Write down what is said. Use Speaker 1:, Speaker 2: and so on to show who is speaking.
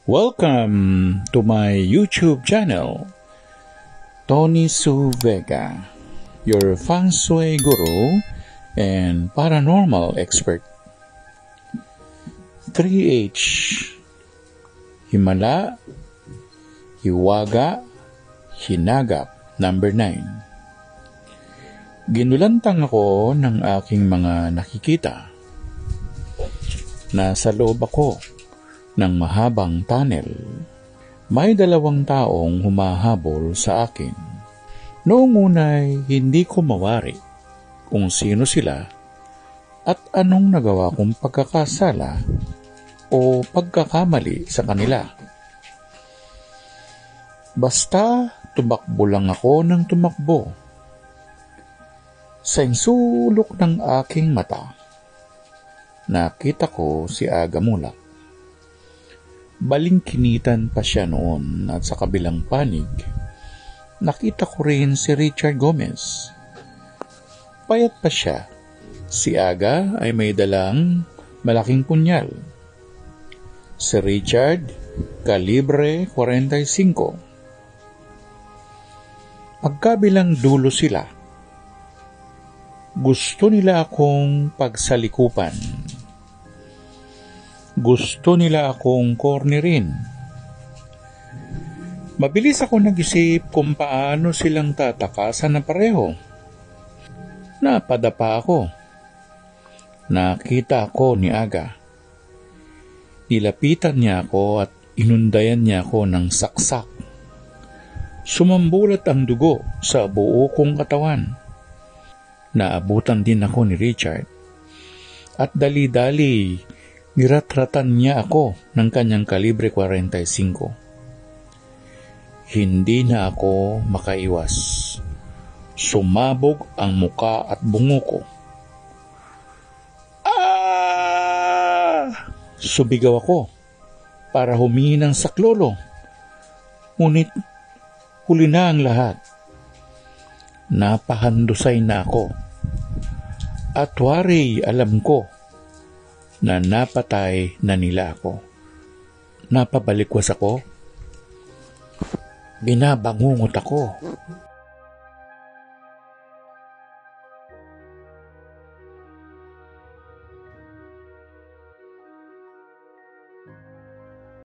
Speaker 1: Welcome to my YouTube channel, Tony Su Vega, your feng shui guru and paranormal expert. 3H Himala, Hiwaga, Hinagap, number 9. Ginulantang ako ng aking mga nakikita. Nasa loob ako ng mahabang tunnel. May 2 taong humahabol sa akin. Noong una'y hindi ko mawari kung sino sila at anong nagawa kong pagkakasala o pagkakamali sa kanila. Basta tumakbo lang ako ng tumakbo. Sa insulok ng aking mata, nakita ko si Aga Mulak. Balingkinitan pa siya noon at sa kabilang panig, nakita ko rin si Richard Gomez. Payat pa siya. Si Aga ay may dalang malaking punyal. Si Richard, kalibre 45. Pagkabilang dulo sila. Gusto nila akong pagsalikupan. Gusto nila akong kornerin. Mabilis ako nag-isip kung paano silang tatakasan na pareho. Napadapa ako. Nakita ako ni Aga. Nilapitan niya ako at inundayan niya ako ng saksak. Sumambulat ang dugo sa buo kong katawan. Naabutan din ako ni Richard. At dali-dali, niratratan niya ako ng kanyang kalibre 45. Hindi na ako makaiwas. Sumabog ang muka at bungo ko. Subigaw ako para humingi ng saklolo. Ngunit huli na ang lahat. Napahandusay na ako. At wari alam ko na napatay na nila ako. Napabalikwas ako. Binabangungot ako.